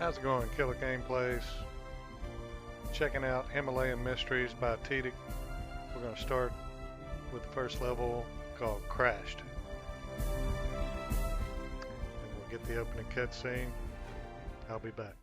How's it going, Killer Gameplayz? Checking out Himalayan Mysteries by Tidic. We're going to start with the first level called Crashed. And we'll get the opening cutscene. I'll be back.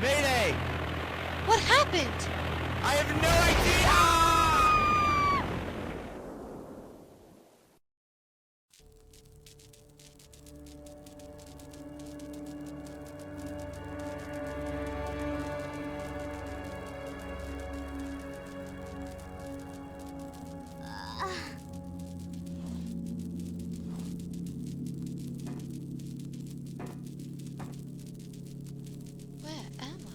Mayday! What happened? I have no idea! Where am I?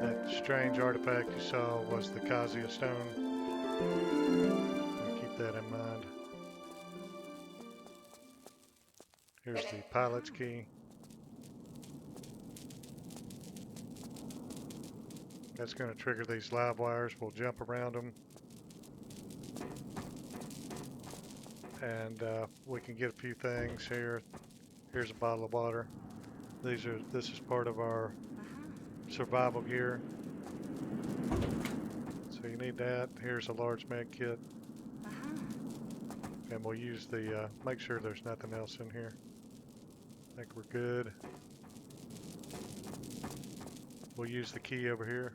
That strange artifact you saw was the Kazuya stone. Keep that in mind. Here's the pilot's key. That's going to trigger these live wires. We'll jump around them. And we can get a few things here. Here's a bottle of water. This is part of our survival gear. So you need that. Here's a large med kit. And we'll use the, make sure there's nothing else in here. I think we're good. We'll use the key over here.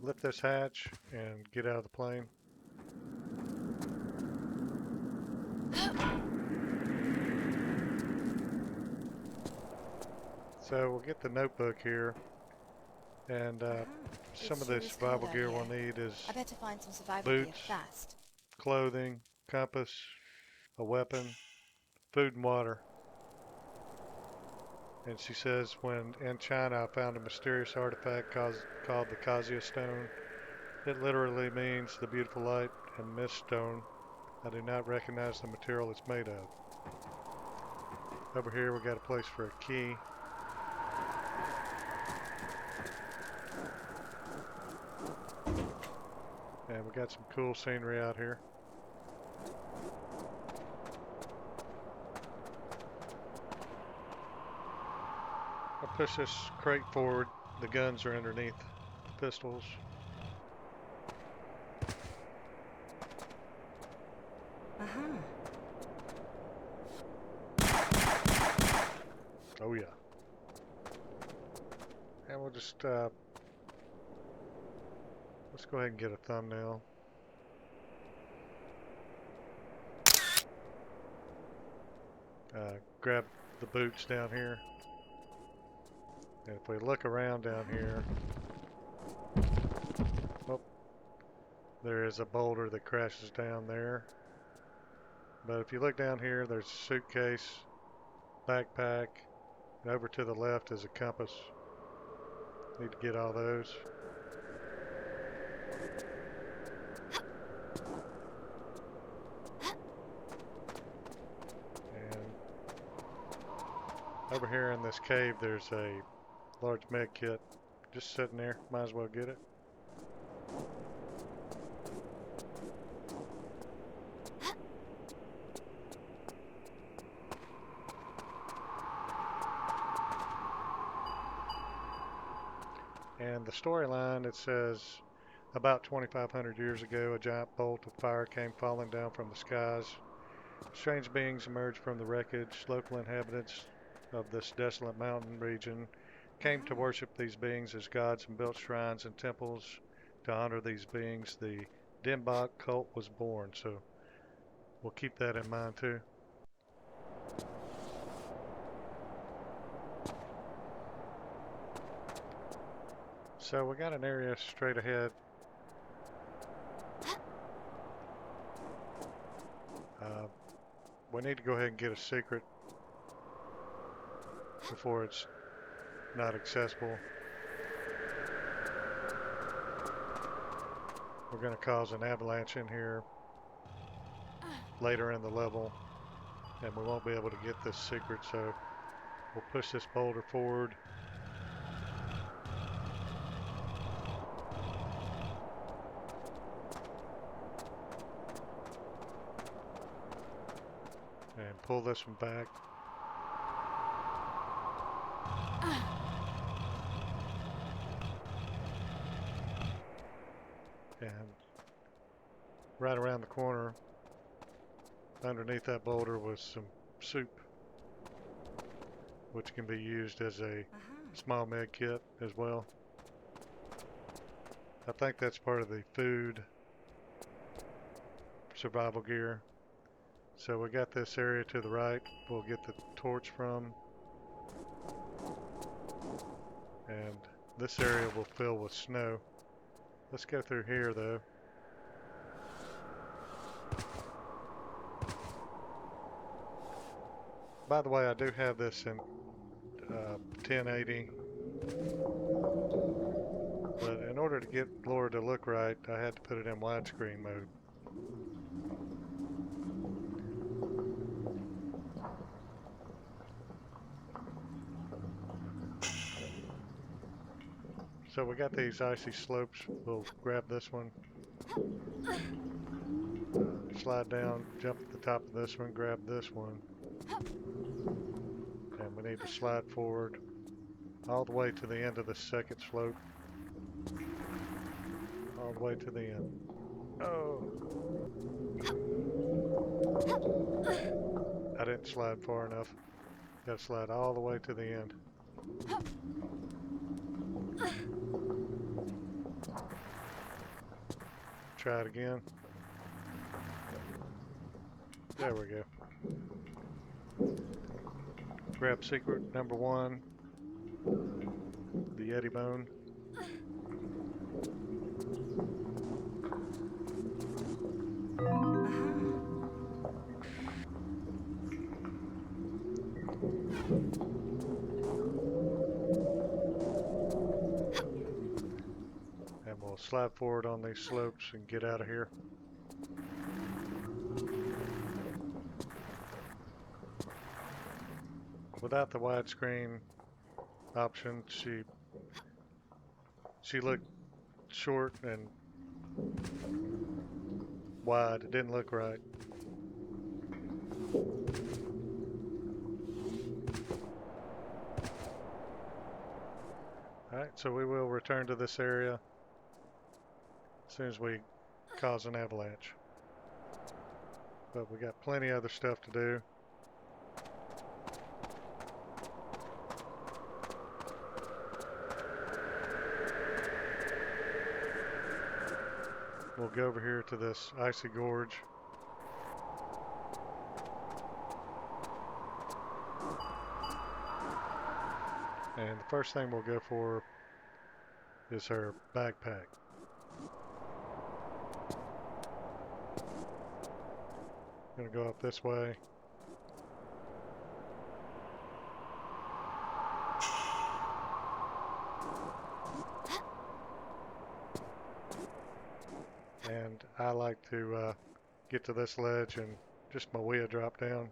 Lift this hatch and get out of the plane. So we'll get the notebook here, and some of the survival gear we'll need is I better find some survival gear boots, fast. clothing, compass, a weapon, food and water. And she says, when in China I found a mysterious artifact called the Kazuya stone. It literally means the beautiful light and mist stone. I do not recognize the material it's made of. Over here we got a place for a key. And we got some cool scenery out here. I'll push this crate forward. The guns are underneath the pistols. Oh yeah. And we'll just let's go ahead and get a thumbnail. Grab the boots down here. And if we look around down here, oh, there is a boulder that crashes down there. But if you look down here, there's a suitcase backpack. Over to the left is a compass. Need to get all those. And over here in this cave there's a large med kit just sitting there. Might as well get it. And the storyline, it says, about 2,500 years ago, a giant bolt of fire came falling down from the skies. Strange beings emerged from the wreckage. Local inhabitants of this desolate mountain region came to worship these beings as gods and built shrines and temples to honor these beings. The Denbach cult was born, so we'll keep that in mind too. So we got an area straight ahead. We need to go ahead and get a secret before it's not accessible. We're going to cause an avalanche in here later in the level, and we won't be able to get this secret, so we'll push this boulder forward. And pull this one back. And right around the corner, underneath that boulder, was some soup, which can be used as a small med kit as well. I think that's part of the food survival gear. So we got this area to the right we'll get the torch from, and this area will fill with snow. Let's go through here though. By the way, I do have this in 1080, but in order to get Laura to look right, I had to put it in widescreen mode. So we got these icy slopes. We'll grab this one, slide down, jump at the top of this one, grab this one, and we need to slide forward all the way to the end of the second slope, all the way to the end. Oh! I didn't slide far enough. Got to slide all the way to the end. Try it again. There we go. Grab secret number 1, the Yeti bone. And we'll slide forward on these slopes and get out of here. Without the widescreen option, she looked short and wide. It didn't look right. Alright, so we will return to this area as soon as we cause an avalanche. But we got plenty of other stuff to do. We'll go over here to this icy gorge. And the first thing we'll go for is her backpack. Gonna go up this way. like to get to this ledge and just my wheel drop down.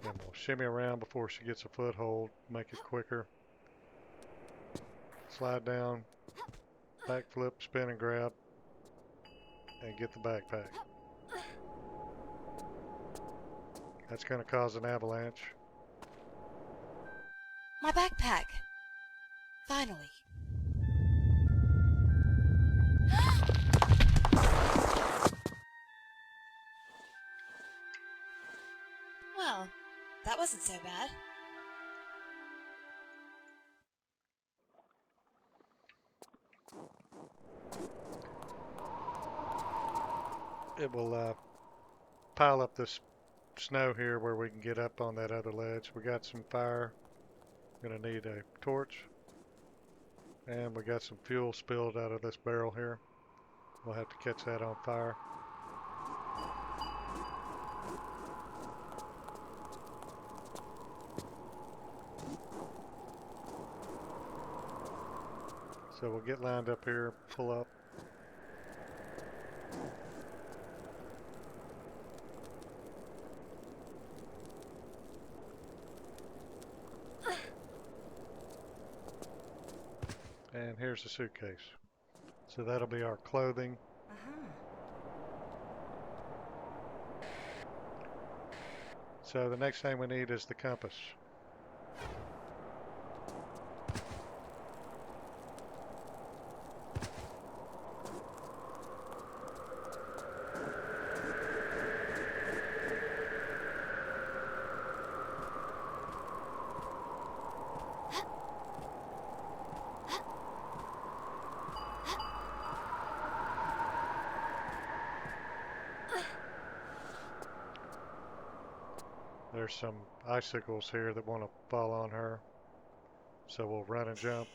Then we'll shimmy around before she gets a foothold, make it quicker. Slide down, backflip, spin and grab, and get the backpack. That's going to cause an avalanche. My backpack. Finally. Well, that wasn't so bad. It will pile up this snow here where we can get up on that other ledge. We got some fire. Gonna need a torch. And we got some fuel spilled out of this barrel here. We'll have to catch that on fire. So we'll get lined up here, pull up. And here's the suitcase. So that'll be our clothing. So the next thing we need is the compass. There's some icicles here that want to fall on her. So we'll run and jump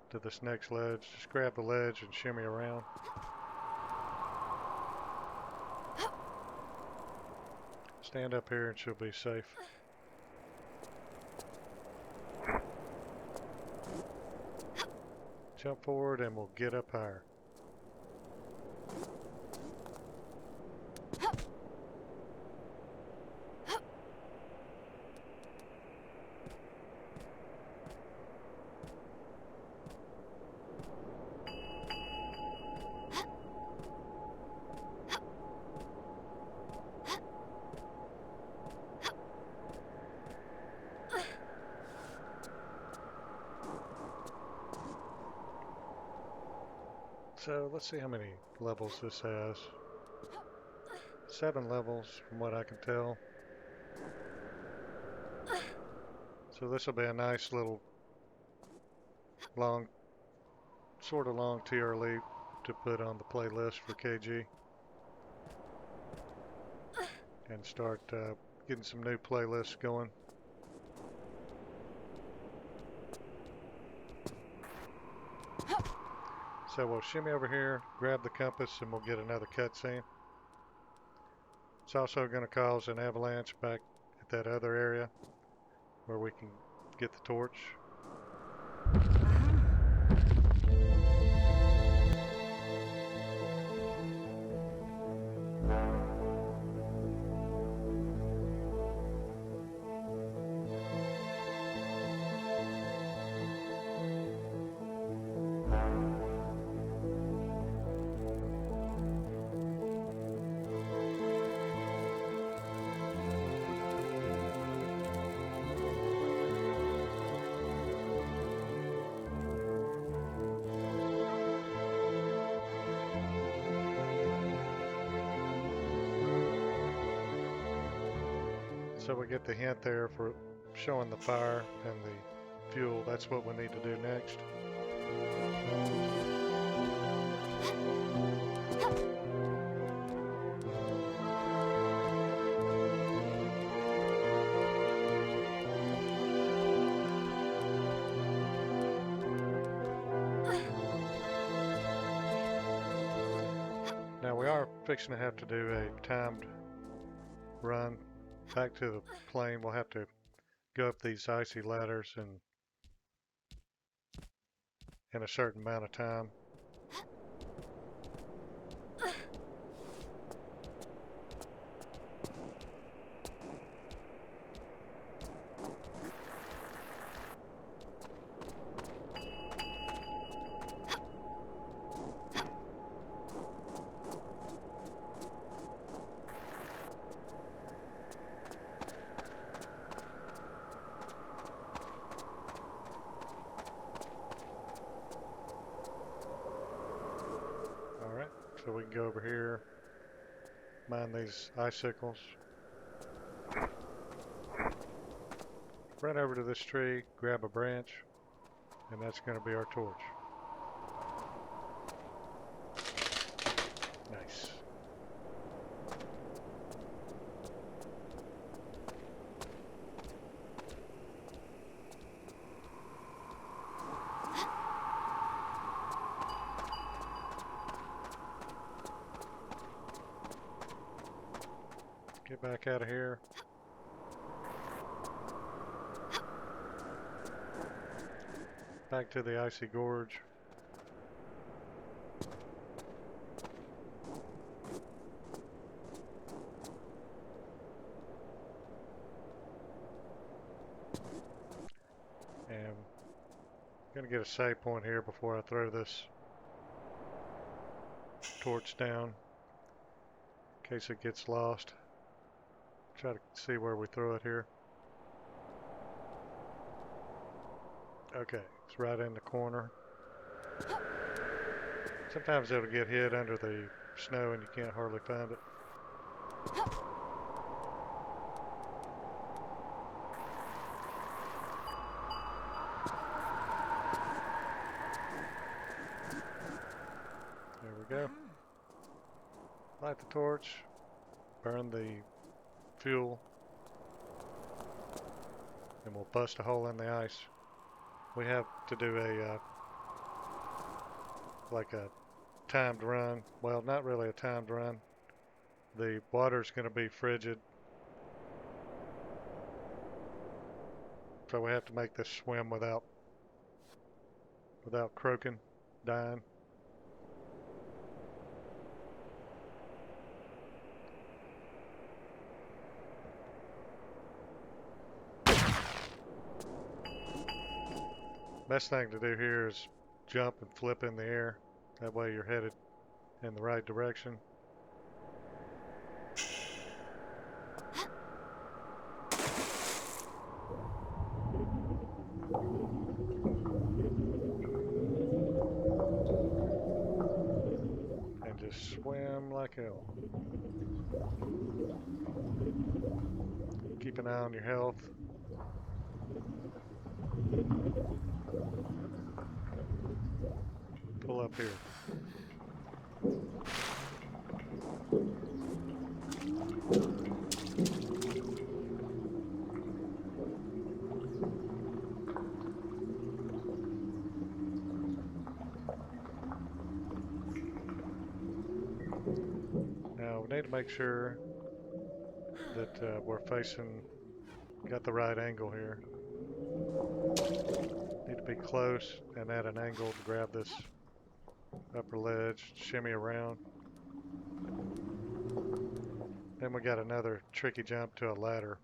to this next ledge. Just grab the ledge and shimmy around. Stand up here and she'll be safe. Jump forward and we'll get up higher. So let's see how many levels this has. 7 levels from what I can tell. So this will be a nice little long, sort of long TRLE to put on the playlist for KG. And start getting some new playlists going. So we'll shimmy over here, grab the compass, and we'll get another cutscene. It's also going to cause an avalanche back at that other area where we can get the torch. So we get the hint there for showing the fire and the fuel. That's what we need to do next. Now we are fixing to have to do a timed run back to the plane. We'll have to go up these icy ladders and in a certain amount of time. So we can go over here, mine these icicles, run over to this tree, grab a branch, and that's going to be our torch. Nice. Get back out of here. Back to the icy gorge. And I'm gonna get a save point here before I throw this torch down in case it gets lost. Try to see where we throw it here. Okay, it's right in the corner. Sometimes it'll get hid under the snow and you can't hardly find it. There we go. Light the torch, burn the fuel, and we'll bust a hole in the ice. We have to do a like a timed run. Well, not really a timed run. The water's going to be frigid, so we have to make this swim without croaking, dying. Best thing to do here is jump and flip in the air. That way you're headed in the right direction. And just swim like hell. Keep an eye on your health. Pull up here. Now we need to make sure that we're got the right angle here. Need to be close and at an angle to grab this upper ledge, shimmy around. Then we got another tricky jump to a ladder.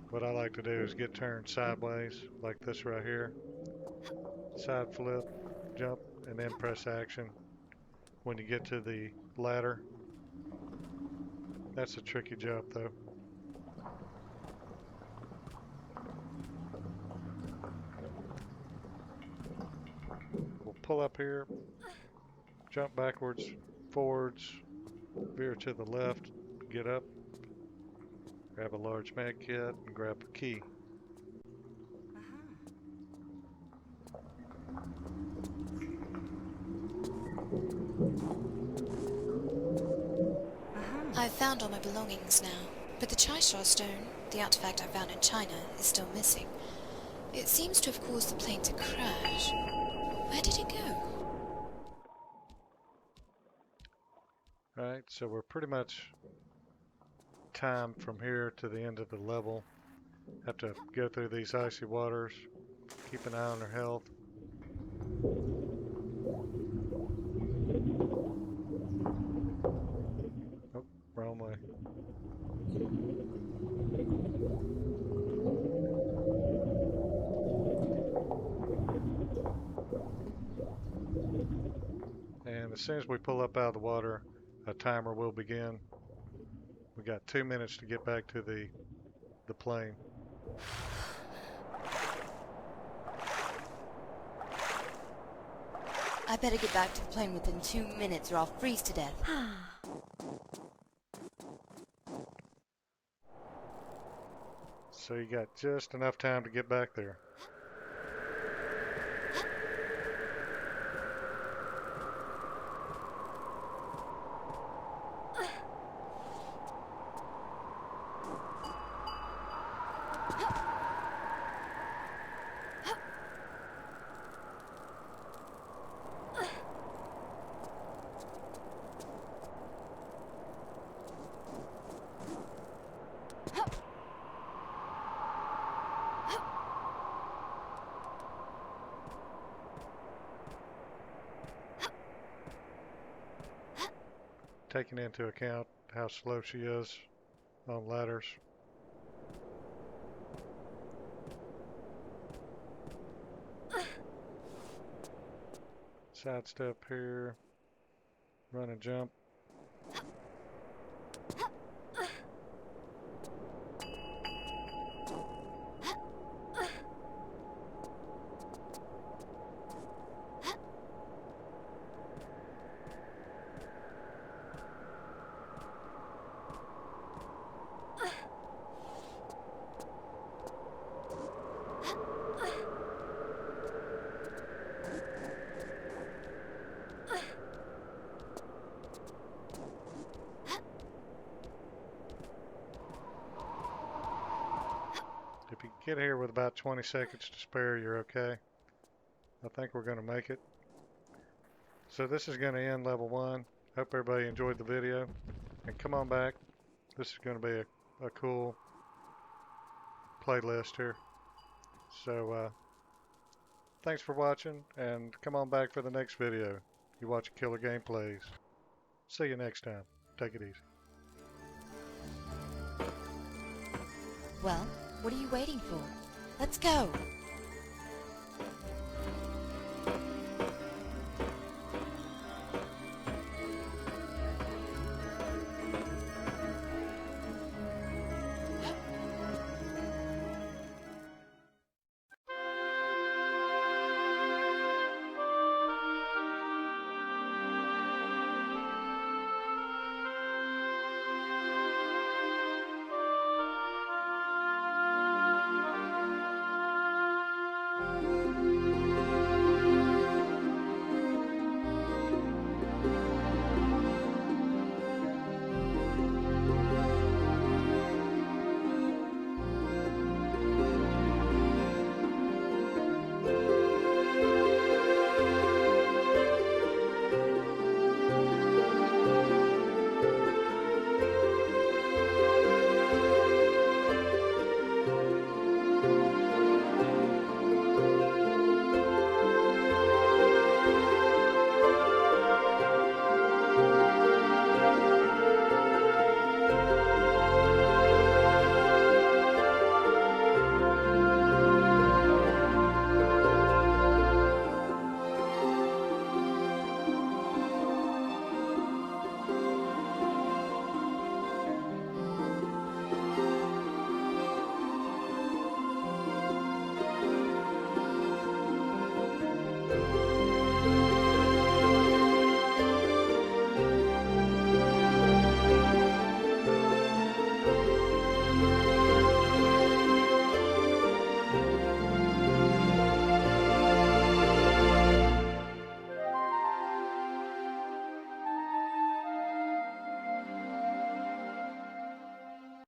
What I like to do is get turned sideways, like this right here. Side flip, jump, and then press action when you get to the ladder. That's a tricky jump though. We'll pull up here, jump backwards, forwards, veer to the left, get up, grab a large med kit, and grab a key. I've found all my belongings now, but the Chaisha stone, the artifact I found in China, is still missing. It seems to have caused the plane to crash. Where did it go? Alright, so we're pretty much time from here to the end of the level. Have to go through these icy waters. Keep an eye on their health. Oh, wrong way. And as soon as we pull up out of the water, a timer will begin. We got 2 minutes to get back to the plane. I better get back to the plane within 2 minutes or I'll freeze to death. So you got just enough time to get back there. Taking into account how slow she is on ladders. Sidestep here, run and jump. If you get here with about 20 seconds to spare, you're okay. I think we're going to make it. So this is going to end level 1. Hope everybody enjoyed the video. And come on back. This is going to be a cool playlist here. So thanks for watching, and come on back for the next video. You watch Killer Gameplayz. See you next time. Take it easy. Well, what are you waiting for? Let's go!